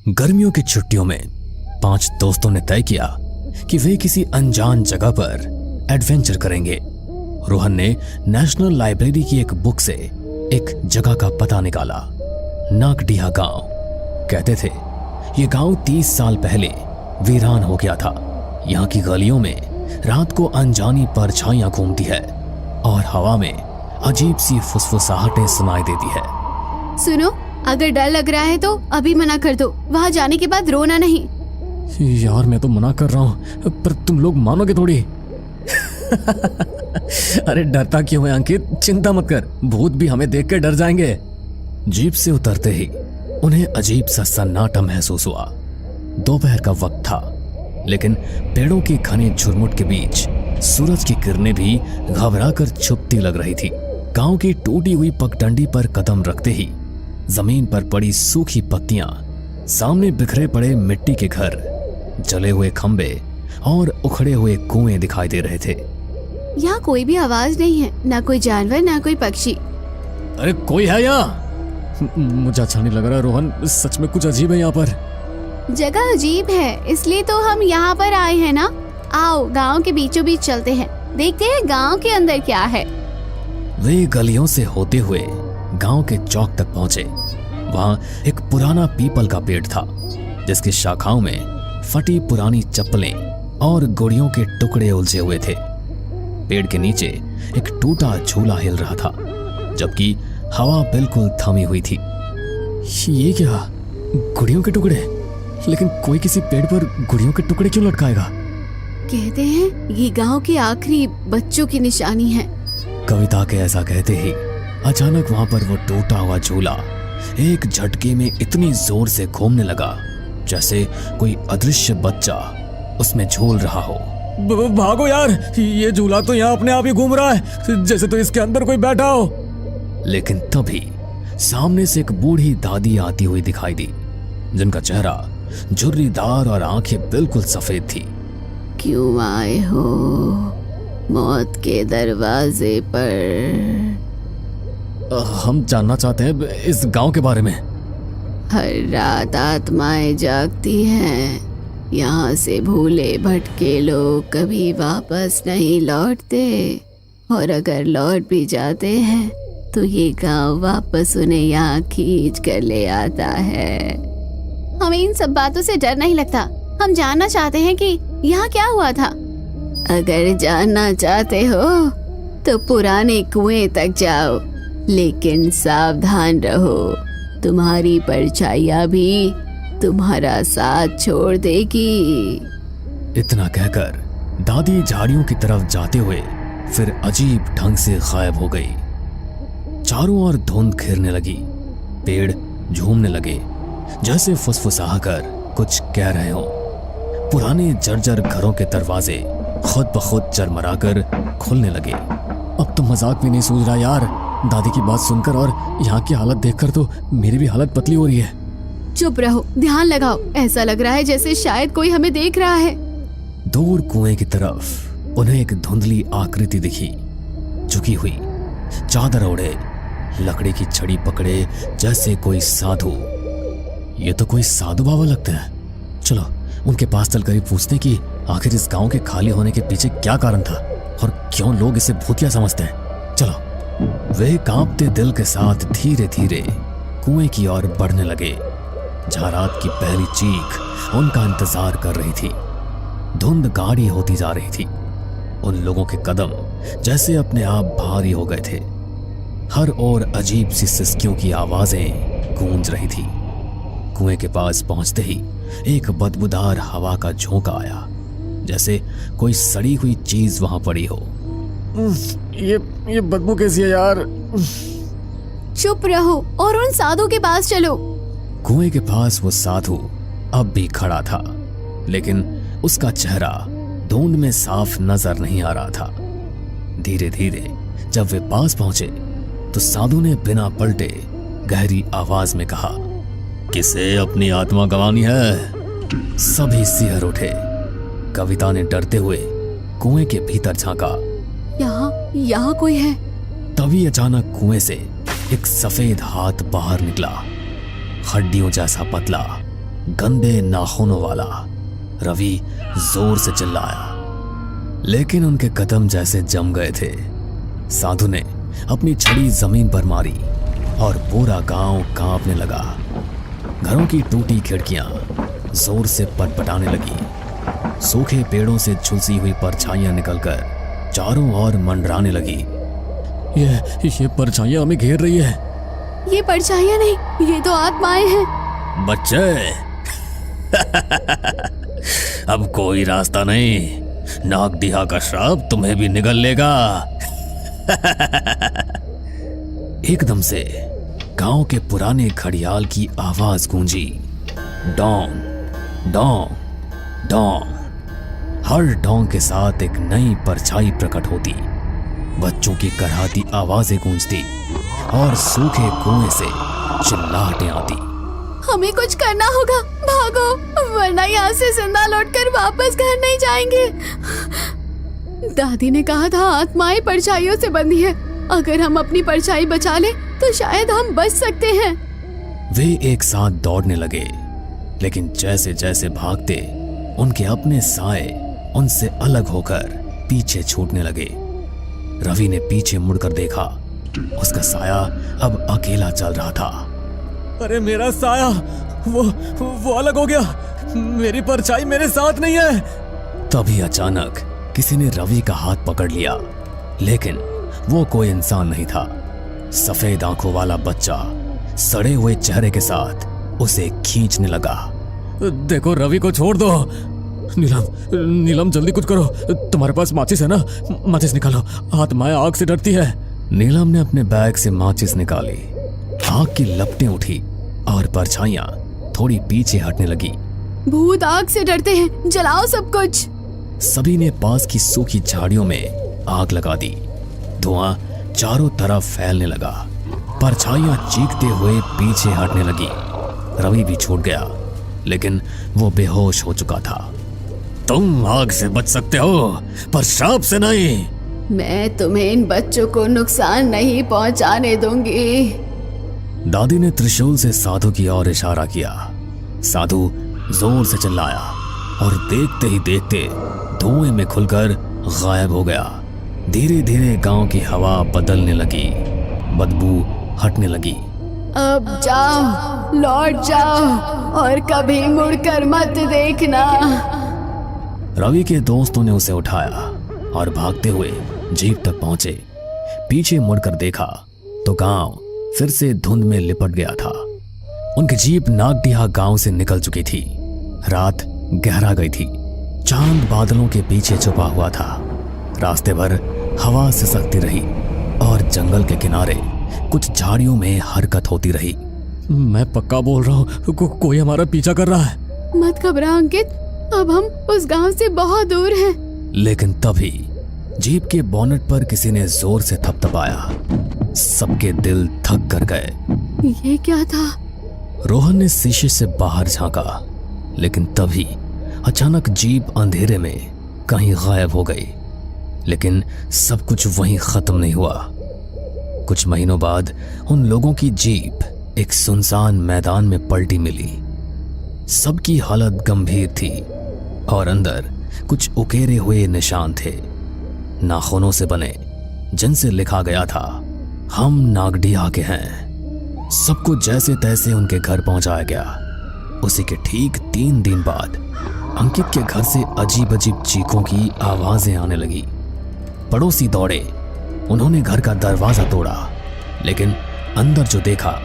गर्मियों की छुट्टियों में 5 दोस्तों ने तय किया कि वे किसी अनजान जगह पर एडवेंचर करेंगे। रोहन ने नेशनल लाइब्रेरी की एक बुक से एक जगह का पता निकाला, नाकडिहा गांव। कहते थे ये गांव 30 साल पहले वीरान हो गया था। यहाँ की गलियों में रात को अनजानी परछाइयां घूमती है और हवा में अजीब सी फुसफुसाहटें सुनाई देती है। सुनो, अगर डर लग रहा है तो अभी मना कर दो, वहाँ जाने के बाद रोना नहीं। यार मैं तो मना कर रहा हूँ, पर तुम लोग मानोगे थोड़ी। अरे डरता क्यों है अंकित, चिंता मत कर, भूत भी हमें देख कर डर जाएंगे। जीप से उतरते ही उन्हें अजीब सा सन्नाटा महसूस हुआ। दोपहर का वक्त था, लेकिन पेड़ों के घने झुरमुट के बीच सूरज की किरणें भी घबराकर छुपती लग रही थी। गांव की टूटी हुई पगडंडी पर कदम रखते ही जमीन पर पड़ी सूखी पत्तियां, सामने बिखरे पड़े मिट्टी के घर, जले हुए खंबे और उखड़े हुए कुएं दिखाई दे रहे थे। यहाँ कोई भी आवाज नहीं है, ना कोई जानवर ना कोई पक्षी। अरे कोई है यहाँ? मुझे अच्छा नहीं लग रहा रोहन, सच में कुछ अजीब है यहाँ पर। जगह अजीब है, इसलिए तो हम यहाँ पर आए हैं ना। आओ गांव के बीचों बीच चलते हैं, देखते हैं गांव के अंदर क्या है। वे गलियों से होते हुए गांव के चौक तक पहुंचे। वहां एक पुराना पीपल का पेड़ था, जिसकी शाखाओं में फटी पुरानी चप्पलें और गुड़ियों के टुकड़े उलझे हुए थे। पेड़ के नीचे एक टूटा झूला हिल रहा था, जबकि हवा बिल्कुल थमी हुई थी। ये क्या, गुड़ियों के टुकड़े? लेकिन कोई किसी पेड़ पर गुड़ियों के टुकड़े क्यों लटकाएगा? कहते हैं ये गांव के आखिरी बच्चों की निशानी है। कविता के ऐसा कहते ही अचानक वहां पर वो टूटा हुआ झूला एक झटके में इतनी जोर से घूमने लगा जैसे कोई अदृश्य बच्चा उसमें झूल रहा हो। भागो यार, ये झूला तो यहाँ अपने आप ही घूम रहा है, जैसे तो इसके अंदर कोई बैठा हो। लेकिन तभी सामने से एक बूढ़ी दादी आती हुई दिखाई दी, जिनका चेहरा झुर्रीदार और आंखें बिल्कुल सफेद थी। क्यों आए हो मौत के दरवाजे पर? हम जानना चाहते हैं इस गांव के बारे में। हर रात आत्माएं जागती हैं। यहाँ से भूले भटके लोग कभी वापस नहीं लौटते, और अगर लौट भी जाते हैं तो ये गांव वापस उन्हें यहाँ खींच कर ले आता है। हमें इन सब बातों से डर नहीं लगता, हम जानना चाहते हैं कि यहाँ क्या हुआ था। अगर जानना चाहते हो तो पुराने कुएं तक जाओ, लेकिन सावधान रहो, तुम्हारी परछाइयां भी तुम्हारा साथ छोड़ देगी। इतना कहकर दादी झाड़ियों की तरफ जाते हुए फिर अजीब ढंग से गायब हो गई। चारों ओर धुंध घेरने लगी, पेड़ झूमने लगे जैसे फुसफुसा कर कुछ कह रहे हो। पुराने जर्जर घरों के दरवाजे खुद ब खुद चरमराकर खुलने लगे। अब तो मजाक भी नहीं सूझ रहा यार, दादी की बात सुनकर और यहाँ की हालत देखकर तो मेरी भी हालत पतली हो रही है। चुप रहो, ध्यान लगाओ, ऐसा लग रहा है जैसे शायद कोई हमें देख रहा है। दूर कुएं की तरफ उन्हें एक धुंधली आकृति दिखी, झुकी हुई, चादर ओढ़े, लकड़ी की छड़ी पकड़े जैसे कोई साधु। ये तो कोई साधु बाबा लगते हैं। चलो उनके पास चलकर पूछते कि आखिर इस गांव के खाली होने के पीछे क्या कारण था और क्यों लोग इसे भूतिया समझते हैं। चलो। वे कांपते दिल के साथ धीरे धीरे कुएं की ओर बढ़ने लगे, जहां रात की पहली चीख उनका इंतजार कर रही थी। धुंध गाढ़ी होती जा रही थी, उन लोगों के कदम जैसे अपने आप भारी हो गए थे। हर ओर अजीब सी सिसकियों की आवाजें गूंज रही थी। कुएं के पास पहुंचते ही एक बदबूदार हवा का झोंका आया, जैसे कोई सड़ी हुई चीज वहां पड़ी हो। ये बदबू कैसी है यार? चुप रहो और उन साधु के पास चलो। कुएं के पास वो साधु अब भी खड़ा था, लेकिन उसका चेहरा धुंध में साफ नजर नहीं आ रहा था। धीरे धीरे जब वे पास पहुंचे तो साधु ने बिना पलटे गहरी आवाज में कहा, किसे अपनी आत्मा गंवानी है? सभी सिहर उठे। कविता ने डरते हुए कुएं के भीतर झांका यहाँ कोई है। तभी अचानक कुएं से एक सफेद हाथ बाहर निकला, हड्डियों जैसा पतला, गंदे नाखूनों वाला। रवि जोर से चिल्लाया, लेकिन उनके कदम जैसे जम गए थे। साधु ने अपनी छड़ी जमीन पर मारी और पूरा गांव कांपने लगा। घरों की टूटी खिड़कियां जोर से पटपटाने लगी। सूखे पेड़ों से झुलसी हुई परछाइयां निकलकर चारों ओर मंडराने लगी। ये परछाइयां हमें घेर रही है। ये परछाइयां नहीं, ये तो आत्माएं हैं। बच्चे अब कोई रास्ता नहीं, नागदिहा का श्राप तुम्हें भी निगल लेगा। एकदम से गांव के पुराने घड़ियाल की आवाज गूंजी, डोंग डोंग डोंग। हर डोंग के साथ एक नई परछाई प्रकट होती, बच्चों की कराहती आवाजें गूंजती और सूखे कुएं से चिल्लाहटें आती। हमें कुछ करना होगा, भागो, वरना यहाँ से जिंदा लौटकर वापस घर नहीं जाएंगे। दादी ने कहा था आत्माएं परछाइयों से बंधी है, अगर हम अपनी परछाई बचा ले तो शायद हम बच सकते हैं। वे एक साथ दौड़ने लगे, लेकिन जैसे जैसे भागते उनके अपने साए उनसे अलग होकर पीछे छूटने लगे। रवि ने पीछे मुड़कर देखा, उसका साया अब अकेला चल रहा था। अरे मेरा साया, वो अलग हो गया, मेरी परछाई मेरे साथ नहीं है। तभी अचानक किसी ने रवि का हाथ पकड़ लिया, लेकिन वो कोई इंसान नहीं था। सफेद आंखों वाला बच्चा सड़े हुए चेहरे के साथ उसे खींचने लगा। देखो, रवि को छोड़ दो। नीलम जल्दी कुछ करो, तुम्हारे पास माचिस है ना? माचिस निकालो, आत्माएं आग से डरती है। नीलम ने अपने बैग से माचिस निकाली, आग की लपटें उठी और परछाइयां थोड़ी पीछे हटने लगी। भूत आग से डरते हैं, जलाओ सब कुछ। सभी ने पास की सूखी झाड़ियों में आग लगा दी। धुआं चारों तरफ फैलने लगा, परछाइयां चीखते हुए पीछे हटने लगी। रवि भी छूट गया, लेकिन वो बेहोश हो चुका था। तुम आग से बच सकते हो, पर श्राप से नहीं। मैं तुम्हें इन बच्चों को नुकसान नहीं पहुंचाने दूंगी। दादी ने त्रिशूल से साधु की ओर इशारा किया। साधु जोर से चिल्लाया और देखते ही देखते धुएं में खुलकर गायब हो गया। धीरे धीरे गांव की हवा बदलने लगी, बदबू हटने लगी। अब जाओ, लौट जाओ और कभी मुड़कर मत देखना। रवि के दोस्तों ने उसे उठाया और भागते हुए जीप तक पहुंचे। पीछे मुड़कर देखा तो गांव फिर से धुंध में लिपट गया था। उनकी जीप नागदिहा गांव से निकल चुकी थी। रात गहरा गई थी, चांद बादलों के पीछे छुपा हुआ था। रास्ते भर हवा सिसकती रही और जंगल के किनारे कुछ झाड़ियों में हरकत होती रही। मैं पक्का बोल रहा हूँ, कोई हमारा पीछा कर रहा है। मत घबरा अंकित, अब हम उस गांव से बहुत दूर हैं। लेकिन तभी जीप के बोनट पर किसी ने जोर से थपथपाया। सबके दिल थक कर गए। ये क्या था? रोहन ने शीशे से बाहर झांका, लेकिन तभी अचानक जीप अंधेरे में कहीं गायब हो गई। लेकिन सब कुछ वहीं खत्म नहीं हुआ। कुछ महीनों बाद उन लोगों की जीप एक सुनसान मैदान में पलटी मिली। सबकी हालत गंभीर थी और अंदर कुछ उकेरे हुए निशान थे, नाखूनों से बने, जिनसे लिखा गया था, हम नागदिहा के हैं। सबको जैसे तैसे उनके घर पहुंचाया गया। उसी के ठीक 3 दिन बाद अंकित के घर से अजीब अजीब चीखों की आवाजें आने लगी। पड़ोसी दौड़े, उन्होंने घर का दरवाजा तोड़ा, लेकिन अंदर जो देखा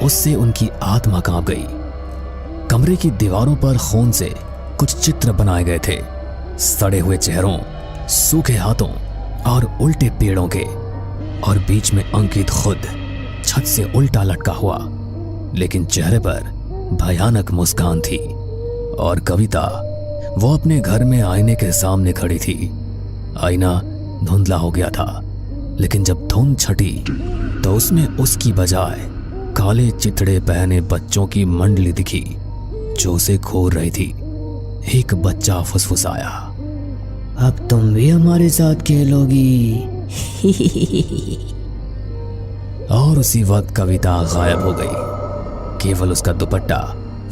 उससे उनकी आत्मा कांप गई। कमरे की दीवारों पर खून से कुछ चित्र बनाए गए थे, सड़े हुए चेहरों, सूखे हाथों और उल्टे पेड़ों के, और बीच में अंकित खुद छत से उल्टा लटका हुआ, लेकिन चेहरे पर भयानक मुस्कान थी। और कविता, वो अपने घर में आईने के सामने खड़ी थी। आईना धुंधला हो गया था, लेकिन जब धुंध छटी तो उसमें उसकी बजाय काले चितड़े पहने बच्चों की मंडली दिखी जो उसे घूर रही थी। एक बच्चा फुसफुसाया, अब तुम भी हमारे साथ खेलोगी। और उसी वक्त कविता गायब हो गई। केवल उसका दुपट्टा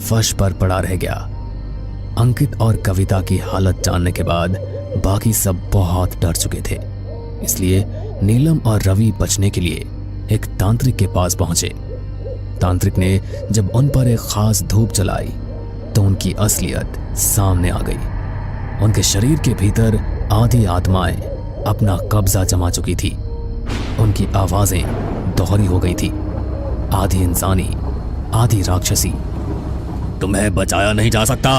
फर्श पर पड़ा रह गया। अंकित और कविता की हालत जानने के बाद बाकी सब बहुत डर चुके थे। इसलिए नीलम और रवि बचने के लिए एक तांत्रिक के पास पहुंचे। तांत्रिक ने जब उन पर एक खास धूप जलाई तो उनकी असलियत सामने आ गई। उनके शरीर के भीतर आधी आत्माएं अपना कब्जा जमा चुकी थी। उनकी आवाजें दोहरी हो गई थी, आधी इंसानी आधी राक्षसी। तुम्हें बचाया नहीं जा सकता,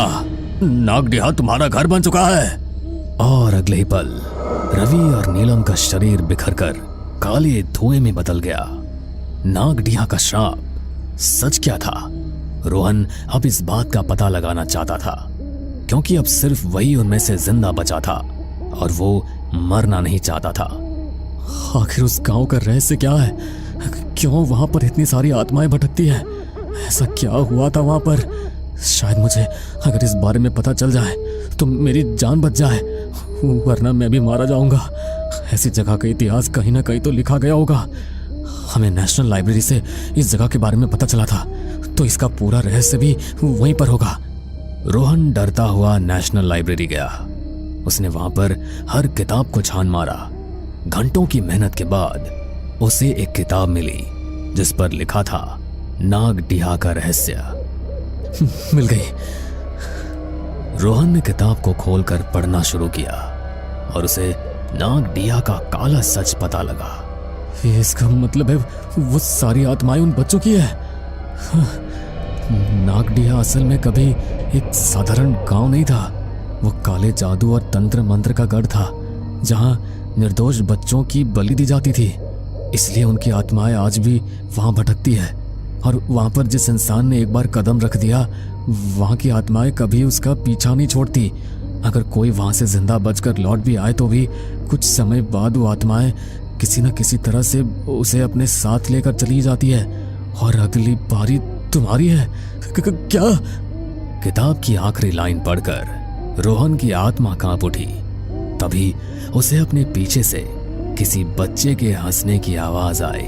नागडिहा तुम्हारा घर बन चुका है। और अगले ही पल रवि और नीलम का शरीर बिखरकर काले धुएं में बदल गया। नागडिहा का श्राप सच क्या था? रोहन अब इस बात का पता लगाना चाहता था, क्योंकि अब सिर्फ वही उनमें से जिंदा बचा था और वो मरना नहीं चाहता था। आखिर उस गांव का रहस्य क्या है? क्यों वहां पर इतनी सारी आत्माएं भटकती हैं? ऐसा क्या हुआ था वहां पर? शायद मुझे अगर इस बारे में पता चल जाए तो मेरी जान बच जाए, वरना मैं भी मारा जाऊंगा। ऐसी जगह का इतिहास कहीं ना कहीं तो लिखा गया होगा। हमें नेशनल लाइब्रेरी से इस जगह के बारे में पता चला था, तो इसका पूरा रहस्य भी वहीं पर होगा। रोहन डरता हुआ नेशनल लाइब्रेरी गया। उसने वहां पर हर किताब को छान मारा। घंटों की मेहनत के बाद उसे एक किताब मिली जिस पर लिखा था नागडिहा का रहस्य। मिल गई। रोहन ने किताब को खोलकर पढ़ना शुरू किया और उसे नागडिहा का काला सच पता लगा। इसका मतलब है वो सारी आत्माएं उन बच्चों की है। नागडिहा असल में कभी एक साधारण गांव नहीं था। वो काले जादू और तंत्र मंत्र का गढ़ था, जहां निर्दोष बच्चों की बलि दी जाती थी। इसलिए उनकी आत्माएं आज भी वहां भटकती है। और वहां पर जिस इंसान ने एक बार कदम रख दिया, वहां की आत्माएं कभी उसका पीछा नहीं छोड़ती। अगर कोई वहां से जिंदा बचकर लौट भी आए तो भी कुछ समय बाद वो आत्माएं किसी न किसी तरह से उसे अपने साथ लेकर चली जाती है। और अगली बारी तुम्हारी है। क्या? किताब की आखिरी लाइन पढ़कर रोहन की आत्मा कांप उठी। तभी उसे अपने पीछे से किसी बच्चे के हंसने की आवाज आई।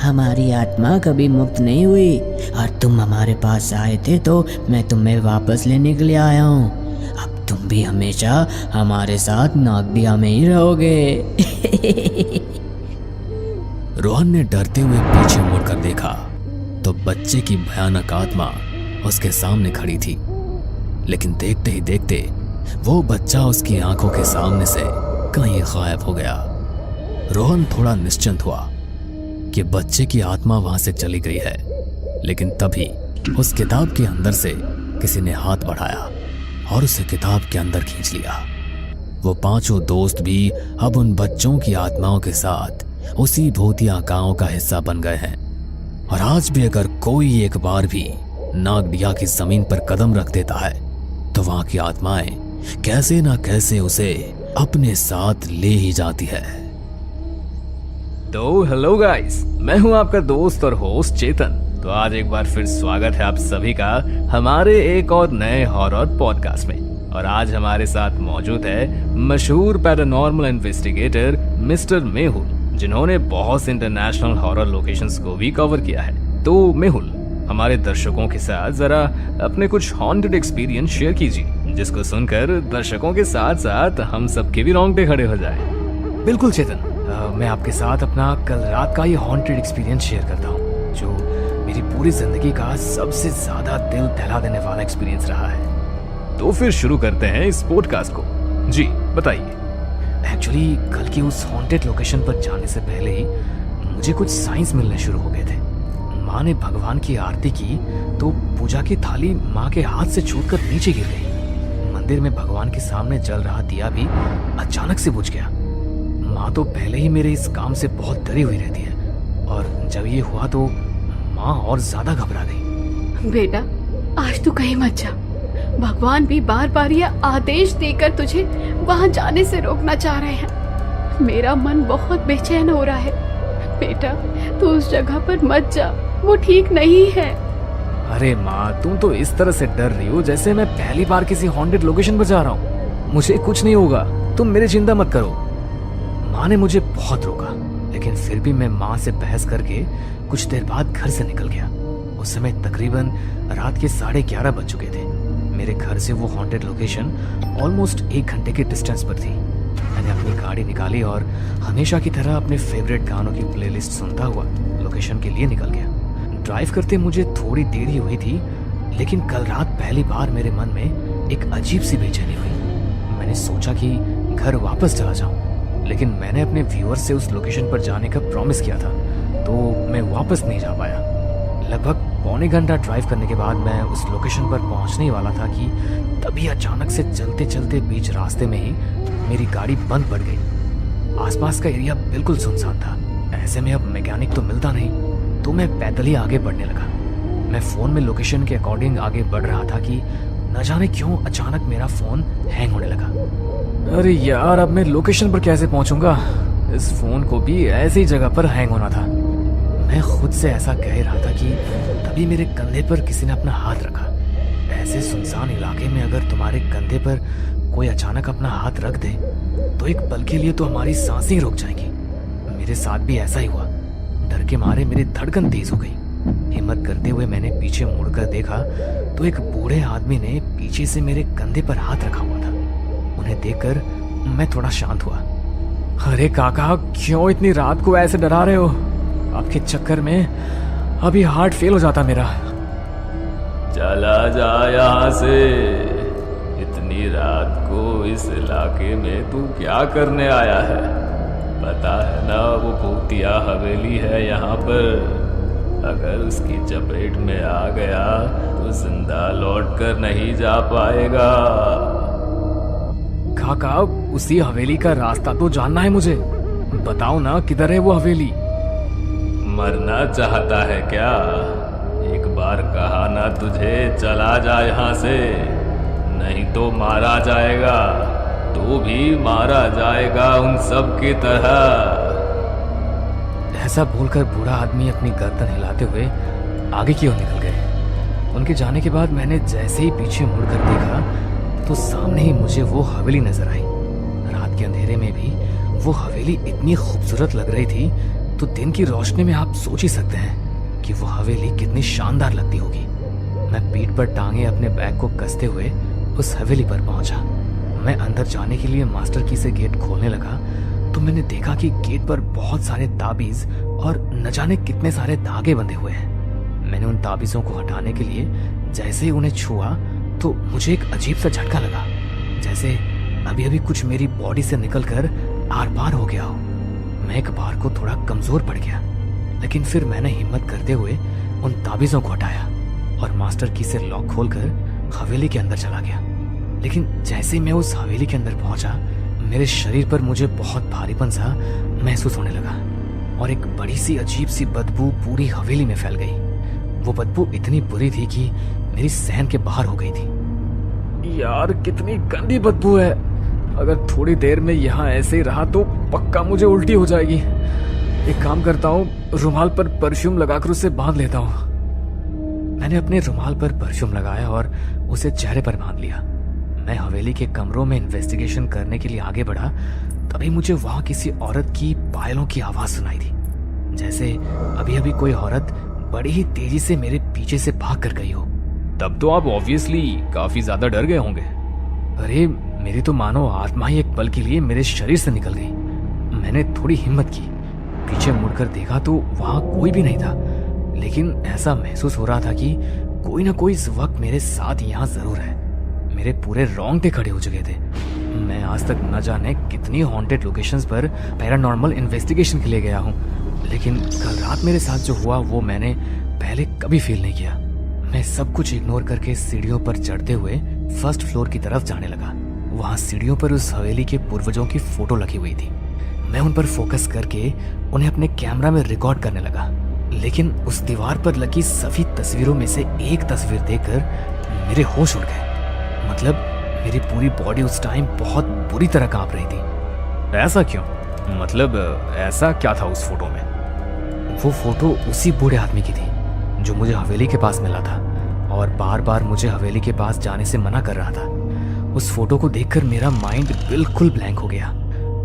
हमारी आत्मा कभी मुक्त नहीं हुई और तुम हमारे पास आए थे तो मैं तुम्हें वापस लेने के लिए आया हूँ। अब तुम भी हमेशा हमारे साथ नागडिहा में ही रहोगे। रोहन ने डरते हुए पीछे मुड़कर देखा तो बच्चे की भयानक आत्मा उसके सामने खड़ी थी। लेकिन देखते ही देखते वो बच्चा उसकी आंखों के सामने से कहीं गायब हो गया। रोहन थोड़ा निश्चिंत हुआ कि बच्चे की आत्मा वहां से चली गई है। लेकिन तभी उस किताब के अंदर से किसी ने हाथ बढ़ाया और उसे किताब के अंदर खींच लिया। वो पांचों दोस्त भी अब उन बच्चों की आत्माओं के साथ उसी भूतिया गांव का हिस्सा बन गए हैं। और आज भी अगर कोई एक बार भी नागडिहा की जमीन पर कदम रख देता है तो वहां की आत्माएं कैसे ना कैसे उसे अपने साथ ले ही जाती है। तो हेलो गाइस, मैं हूं आपका दोस्त और होस्ट चेतन। तो आज एक बार फिर स्वागत है आप सभी का हमारे एक और नए हॉरर पॉडकास्ट में। और आज हमारे साथ मौजूद है मशहूर पैरानॉर्मल इन्वेस्टिगेटर मिस्टर मेहुल, जिन्होंने बहुत से इंटरनेशनल हॉरर लोकेशंस को भी कवर किया है। तो मेहुल, हमारे दर्शकों के साथ जरा अपने कुछ हॉन्टेड एक्सपीरियंस शेयर कीजिए, जिसको सुनकर दर्शकों के साथ साथ हम सबके भी रोंगटे खड़े हो जाए। बिल्कुल चेतन, मैं आपके साथ अपना कल रात का ये हॉन्टेड एक्सपीरियंस शेयर करता हूँ, जो मेरी पूरी जिंदगी का सबसे ज्यादा दिल दहला देने वाला एक्सपीरियंस रहा है। तो फिर शुरू करते हैं इस पॉडकास्ट को। जी बताइए। एक्चुअली कल की उस हॉन्टेड लोकेशन पर जाने से पहले ही मुझे कुछ साइंस मिलने शुरू हो गए थे। माँ ने भगवान की आरती की तो पूजा की थाली माँ के हाथ से छूटकर नीचे गिर गई। मंदिर में भगवान के सामने जल रहा दिया भी अचानक से बुझ गया। माँ तो पहले ही मेरे इस काम से बहुत डरी हुई रहती है, और जब ये हुआ तो माँ और ज्यादा घबरा गई। बेटा, आज तू कहीं मत जा। भगवान भी बार बार यह आदेश देकर तुझे वहां जाने से रोकना चाह रहे हैं। मेरा मन बहुत बेचैन हो रहा है। बेटा, तू उस जगह पर मत जा, वो ठीक नहीं है। अरे माँ, तुम तो इस तरह से डर रही हो जैसे मैं पहली बार किसी हॉन्टेड लोकेशन पर जा रहा हूँ। मुझे कुछ नहीं होगा, तुम मेरी चिंता मत करो। माँ ने मुझे बहुत रोका, लेकिन फिर भी मैं माँ से बहस करके कुछ देर बाद घर से निकल गया। उस समय तकरीबन रात के 11:30 बज चुके थे। मेरे घर से वो हॉन्टेड लोकेशन ऑलमोस्ट 1 घंटे के डिस्टेंस पर थी। मैंने अपनी गाड़ी निकाली और हमेशा की तरह अपने फेवरेट गानों की प्लेलिस्ट सुनता हुआ लोकेशन के लिए निकल गया। ड्राइव करते मुझे थोड़ी देरी हुई थी, लेकिन कल रात पहली बार मेरे मन में एक अजीब सी बेचैनी हुई। मैंने सोचा कि घर वापस चला जाऊं, लेकिन मैंने अपने व्यूअर से उस लोकेशन पर जाने का प्रॉमिस किया था, तो मैं वापस नहीं जा पाया। लगभग पौने घंटा ड्राइव करने के बाद मैं उस लोकेशन पर पहुंचने ही वाला था कि तभी अचानक से चलते चलते बीच रास्ते में ही मेरी गाड़ी बंद पड़ गई। आसपास का एरिया बिल्कुल सुनसान था। ऐसे में अब मैकेनिक तो मिलता नहीं, तो मैं पैदल ही आगे बढ़ने लगा। मैं फोन में लोकेशन के अकॉर्डिंग आगे बढ़ रहा था कि न जाने क्यों अचानक मेरा फोन हैंग होने लगा। अरे यार, अब मैं लोकेशन पर कैसे पहुंचूंगा? इस फोन को भी ऐसी जगह पर हैंग होना था। मैं खुद से ऐसा कह रहा था कि तभी मेरे कंधे पर किसी ने अपना हाथ रखा। ऐसे सुनसान इलाके में अगर तुम्हारे कंधे पर कोई अचानक अपना हाथ रख दे तो एक पल के लिए तो हमारी सांसें रुक जाएंगी। मेरे साथ भी ऐसा ही हुआ। डर के मारे मेरी धड़कन तेज हो गई। हिम्मत करते हुए मैंने पीछे मुड़कर देखा तो एक बूढ़े आदमी ने पीछे से मेरे कंधे पर हाथ रखा हुआ था। उन्हें देखकर मैं थोड़ा शांत हुआ। अरे काका, क्यों इतनी रात को ऐसे डरा रहे हो? आपके चक्कर में अभी हार्ट फेल हो जाता मेरा। चला जा यहाँ से। इतनी रात को इस इलाके में तू क्या करने आया है? पता है ना वो भूतिया हवेली है यहाँ पर। अगर उसकी चपेट में आ गया तो जिंदा लौट कर नहीं जा पाएगा। काका, उसी हवेली का रास्ता तो जानना है मुझे। बताओ ना, किधर है वो हवेली? मरना चाहता है क्या? एक बार कहा ना तुझे, चला जा यहाँ से, नहीं तो मारा जाएगा। तू भी मारा जाएगा उन सब की तरह। ऐसा बोलकर बूढ़ा आदमी अपनी गर्दन हिलाते हुए आगे की ओर निकल गए। उनके जाने के बाद मैंने जैसे ही पीछे मुड़कर देखा तो सामने ही मुझे वो हवेली नजर आई। रात के अंधेरे में भी वो हवेली इतनी खूबसूरत लग रही थी, तो दिन की रोशनी में आप सोच ही सकते हैं कि वो हवेली कितनी शानदार लगती होगी। मैं पीठ पर टांगे अपने बैग को कसते हुए उस हवेली पर पहुंचा। मैं अंदर जाने के लिए मास्टर की से गेट खोलने लगा तो मैंने देखा कि गेट पर बहुत सारे ताबीज और न जाने कितने सारे धागे बंधे हुए हैं। मैंने उन ताबीजों को हटाने के लिए जैसे ही उन्हें छुआ तो मुझे एक अजीब सा झटका लगा, जैसे अभी अभी कुछ मेरी बॉडी से निकलकर आर पार हो गया हो। मैं एक बार को थोड़ा कमजोर पड़ गया, लेकिन फिर मैंने हिम्मत करते हुए उन ताबीजों को हटाया और मास्टर की से लॉक खोलकर हवेली के अंदर चला गया। लेकिन जैसे ही मैं उस हवेली के अंदर पहुंचा, मेरे शरीर पर मुझे बहुत भारीपन सा महसूस होने लगा और एक बड़ी सी अजीब सी बदबू पूरी हवेली में फैल गई। वो बदबू इतनी बुरी थी कि मेरी सहन के बाहर हो गई थी। यार, कितनी गंदी बदबू है। अगर थोड़ी देर में यहाँ ऐसे ही रहा तो पक्का मुझे उल्टी हो जाएगी। एक काम करता हूँ, रुमाल पर परफ्यूम लगाकर उसे बांध लेता हूँ। मैंने अपने रुमाल पर परफ्यूम लगाया और उसे चेहरे पर बांध लिया। मैं हवेली के कमरों में इन्वेस्टिगेशन करने के लिए आगे बढ़ा, तभी मुझे वहां किसी औरत की पायलों की आवाज सुनाई दी, जैसे अभी अभी कोई औरत बड़ी ही तेजी से मेरे पीछे से भाग कर गई हो। तब तो आप ऑब्वियसली काफी ज्यादा डर गए होंगे। अरे, मेरी तो मानो आत्मा ही एक पल के लिए मेरे शरीर से निकल गई। मैंने थोड़ी हिम्मत की, पीछे मुड़कर देखा तो वहां कोई भी नहीं था, लेकिन ऐसा महसूस हो रहा था कि कोई ना कोई इस वक्त मेरे साथ यहाँ जरूर है। मेरे पूरे रोंगटे खड़े हो चुके थे। मैं आज तक न जाने कितनी हॉन्टेड लोकेशंस पर पैरानॉर्मल इन्वेस्टिगेशन के लिए गया हूँ, लेकिन कल रात मेरे साथ जो हुआ वो मैंने पहले कभी फील नहीं किया। मैं सब कुछ इग्नोर करके सीढ़ियों पर चढ़ते हुए फर्स्ट फ्लोर की तरफ जाने लगा। वहाँ सीढ़ियों पर उस हवेली के पूर्वजों की फोटो लगी हुई थी। मैं उन पर फोकस करके उन्हें अपने कैमरा में रिकॉर्ड करने लगा, लेकिन उस दीवार पर लगी सभी तस्वीरों में से एक तस्वीर देखकर मेरे होश उड़ गए। मतलब मेरी पूरी बॉडी उस टाइम बहुत बुरी तरह कांप रही थी। ऐसा क्यों? मतलब ऐसा क्या था उस फोटो में? वो फोटो उसी बूढ़े आदमी की थी जो मुझे हवेली के पास मिला था और बार बार मुझे हवेली के पास जाने से मना कर रहा था। उस फोटो को देखकर मेरा माइंड बिल्कुल ब्लैंक हो गया।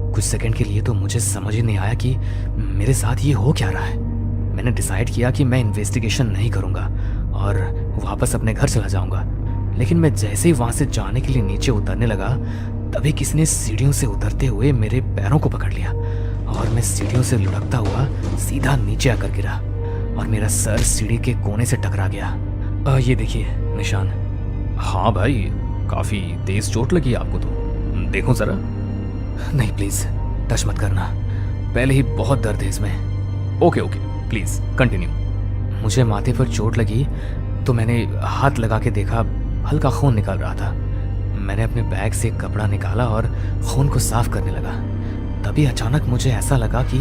कुछ सेकंड के लिए तो मुझे समझ ही नहीं आया कि मेरे साथ ये हो क्या रहा है। मैंने डिसाइड किया कि मैं इन्वेस्टिगेशन नहीं करूँगा और वापस अपने घर चला जाऊँगा। लेकिन मैं जैसे ही वहाँ से जाने के लिए नीचे उतरने लगा, तभी किसी ने सीढ़ियों से उतरते हुए मेरे पैरों को पकड़ लिया और मैं सीढ़ियों से लुढ़कता हुआ सीधा नीचे आकर गिरा और मेरा सर सीढ़ी के कोने से टकरा गया। ये देखिए निशान। हाँ भाई, काफी तेज चोट लगी आपको तो, देखो जरा। नहीं प्लीज, टच मत करना, पहले ही बहुत दर्द है इसमें। Okay please continue. मुझे माथे पर चोट लगी तो मैंने हाथ लगा के देखा, हल्का खून निकल रहा था। मैंने अपने बैग से कपड़ा निकाला और खून को साफ करने लगा। तभी अचानक मुझे ऐसा लगा कि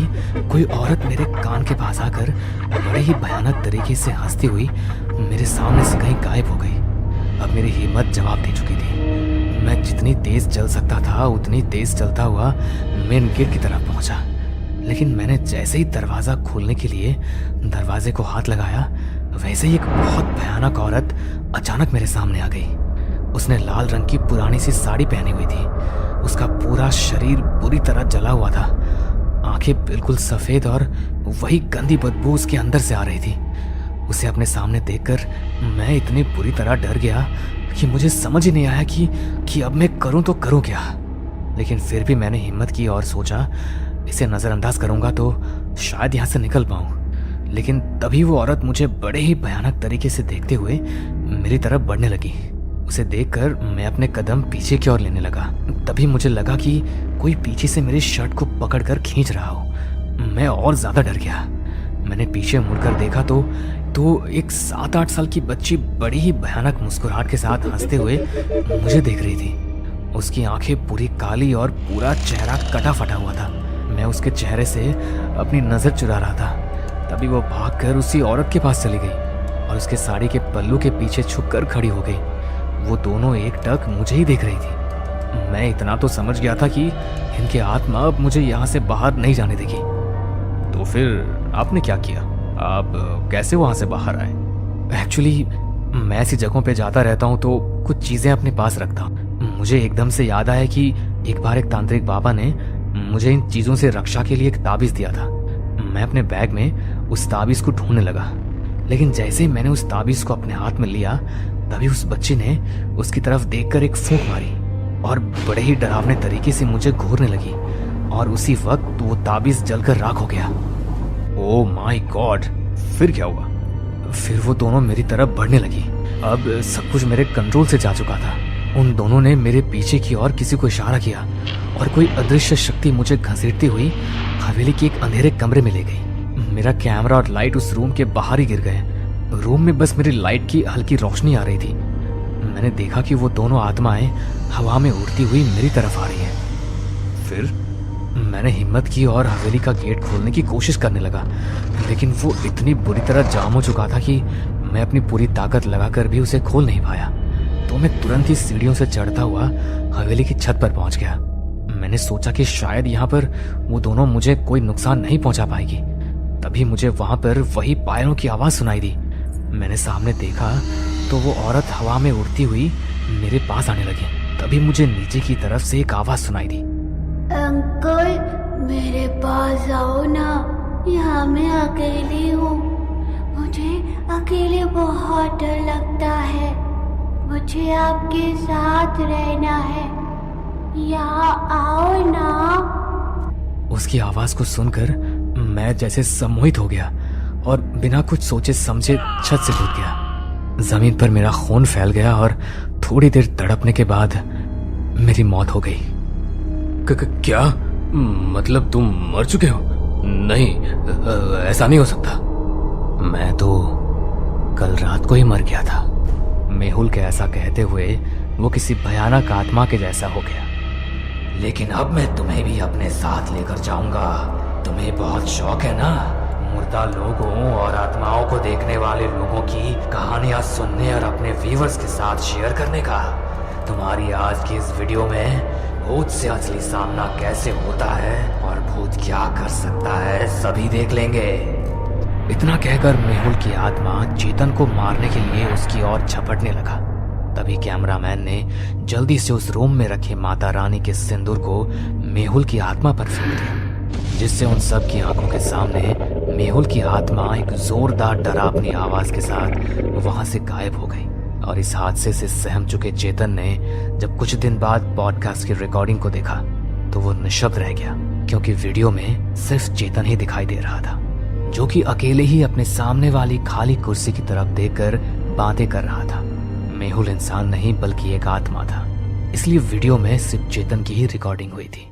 कोई औरत मेरे कान के पास आकर बड़े ही भयानक तरीके से हंसती हुई मेरे सामने से कहीं गायब हो गई। अब मेरी हिम्मत जवाब दे चुकी थी। मैं जितनी तेज चल सकता था उतनी तेज चलता हुआ मेन गेट की तरफ पहुंचा। लेकिन मैंने जैसे ही दरवाज़ा खोलने के लिए दरवाजे को हाथ लगाया, वैसे ही एक बहुत भयानक औरत अचानक मेरे सामने आ गई। उसने लाल रंग की पुरानी सी साड़ी पहनी हुई थी। उसका पूरा शरीर बुरी तरह जला हुआ था। आंखें बिल्कुल सफ़ेद और वही गंदी बदबू उसके अंदर से आ रही थी। उसे अपने सामने देखकर मैं इतनी बुरी तरह डर गया कि मुझे समझ ही नहीं आया कि अब मैं करूं तो करूं क्या। लेकिन फिर भी मैंने हिम्मत की और सोचा इसे नज़रअंदाज करूंगा तो शायद यहाँ से निकल पाऊं। लेकिन तभी वो औरत मुझे बड़े ही भयानक तरीके से देखते हुए मेरी तरफ बढ़ने लगी। उसे देखकर मैं अपने कदम पीछे की ओर लेने लगा। तभी मुझे लगा कि कोई पीछे से मेरी शर्ट को पकड़कर खींच रहा हो। मैं और ज़्यादा डर गया। मैंने पीछे मुड़कर देखा तो एक 7-8 साल की बच्ची बड़ी ही भयानक मुस्कुराहट के साथ हंसते हुए मुझे देख रही थी। उसकी आंखें पूरी काली और पूरा चेहरा कटा फटा हुआ था। मैं उसके चेहरे से अपनी नज़र चुरा रहा था। तभी वो भागकर उसी औरत के पास चली गई और उसके साड़ी के पल्लू के पीछे छुपकर खड़ी हो गई। वो दोनों एकटक मुझे ही देख रही थी। मैं इतना तो समझ गया था कि इनकी आत्मा अब मुझे यहाँ से बाहर नहीं जाने देगी। तो फिर आपने क्या किया? आप कैसे वहाँ से बाहर आए? एक्चुअली मैं ऐसी जगहों पे जाता रहता हूँ तो कुछ चीज़ें अपने पास रखता हूँ। मुझे एकदम से याद आया कि एक बार एक तांत्रिक बाबा ने मुझे इन चीज़ों से रक्षा के लिए एक ताबीज़ दिया था। मैं अपने बैग में उस ताबीज़ को ढूंढने लगा। लेकिन जैसे ही मैंने उस ताबीज़ को अपने हाथ में लिया, तभी उस बच्ची ने उसकी तरफ देखकर एक फूंक मारी और बड़े ही डरावने तरीके से मुझे घूरने लगी और उसी वक्त वो ताबीज़ जलकर राख हो गया। Oh my God! फिर क्या हुआ? फिर वो दोनों मेरी तरफ बढ़ने लगी। अब सब कुछ मेरे कंट्रोल से जा चुका था। उन दोनों ने मेरे पीछे की ओर किसी को इशारा किया और कोई अदृश्य शक्ति मुझे घसीटती हुई हवेली के एक अंधेरे कमरे में ले गई। मेरा कैमरा और लाइट उस रूम के बाहर ही गिर गए। रूम में बस मेरी लाइट की हल्की रोशनी आ रही थी। मैंने देखा कि वो दोनों आत्माएं हवा में उड़ती हुई मेरी तरफ आ रही हैं। फिर मैंने हिम्मत की और हवेली का गेट खोलने की कोशिश करने लगा, लेकिन वो इतनी बुरी तरह जाम हो चुका था कि मैं अपनी पूरी ताकत लगाकर भी उसे खोल नहीं पाया। तो मैं तुरंत ही सीढ़ियों से चढ़ता हुआ हवेली की छत पर पहुंच गया। मैंने सोचा कि शायद यहाँ पर वो दोनों मुझे कोई नुकसान नहीं पहुंचा पाएगी। तभी मुझे वहां पर वही पायरों की आवाज सुनाई दी। मैंने सामने देखा तो वो औरत हवा में उड़ती हुई मेरे पास आने लगी। तभी मुझे नीचे की तरफ से एक आवाज सुनाई दी, अंकल मेरे पास आओ ना, यहाँ मैं अकेली हूँ। मुझे अकेले बहुत डर लगता है। मुझे आपके साथ रहना है, यहाँ आओ ना। उसकी आवाज को सुनकर मैं जैसे सम्मोहित हो गया और बिना कुछ सोचे समझे छत से कूद गया। जमीन पर मेरा खून फैल गया और थोड़ी देर तड़पने के बाद मेरी मौत हो गई। क्या मतलब तुम मर चुके हो? नहीं, ऐसा नहीं हो सकता। मैं तो कल रात को ही मर गया था। मेहुल के ऐसा कहते हुए वो किसी भयानक आत्मा के जैसा हो गया। लेकिन अब मैं तुम्हें भी अपने साथ लेकर जाऊंगा। तुम्हें बहुत शौक है ना मुर्दा लोगों और आत्माओं को देखने वाले लोगों की कहानियां सुनने और अपने व्यूअर्स के साथ शेयर करने का। तुम्हारी आज की इस वीडियो में भूत से असली सामना कैसे होता है और भूत क्या कर सकता है सभी देख लेंगे। इतना कहकर मेहुल की आत्मा चेतन को मारने के लिए उसकी ओर झपटने लगा। तभी कैमरामैन ने जल्दी से उस रूम में रखे माता रानी के सिंदूर को मेहुल की आत्मा पर फेंक दिया, जिससे उन सब की आंखों के सामने मेहुल की आत्मा एक जोरदार डरावनी आवाज के साथ वहां से गायब हो गई। और इस हादसे से सहम चुके चेतन ने जब कुछ दिन बाद पॉडकास्ट की रिकॉर्डिंग को देखा तो वो निशब्द रह गया, क्योंकि वीडियो में सिर्फ चेतन ही दिखाई दे रहा था, जो कि अकेले ही अपने सामने वाली खाली कुर्सी की तरफ देखकर बातें कर रहा था। मेहुल इंसान नहीं बल्कि एक आत्मा था, इसलिए वीडियो में सिर्फ चेतन की ही रिकॉर्डिंग हुई थी।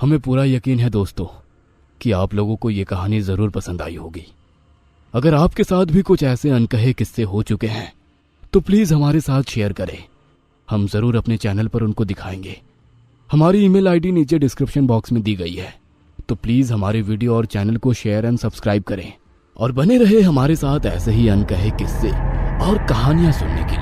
हमें पूरा यकीन है दोस्तों कि आप लोगों को ये कहानी जरूर पसंद आई होगी। अगर आपके साथ भी कुछ ऐसे अनकहे किस्से हो चुके हैं तो प्लीज हमारे साथ शेयर करें, हम जरूर अपने चैनल पर उनको दिखाएंगे। हमारी ईमेल आईडी नीचे डिस्क्रिप्शन बॉक्स में दी गई है, तो प्लीज हमारे वीडियो और चैनल को शेयर एंड सब्सक्राइब करें और बने रहे हमारे साथ ऐसे ही अनकहे किस्से और कहानियां सुनने के लिए।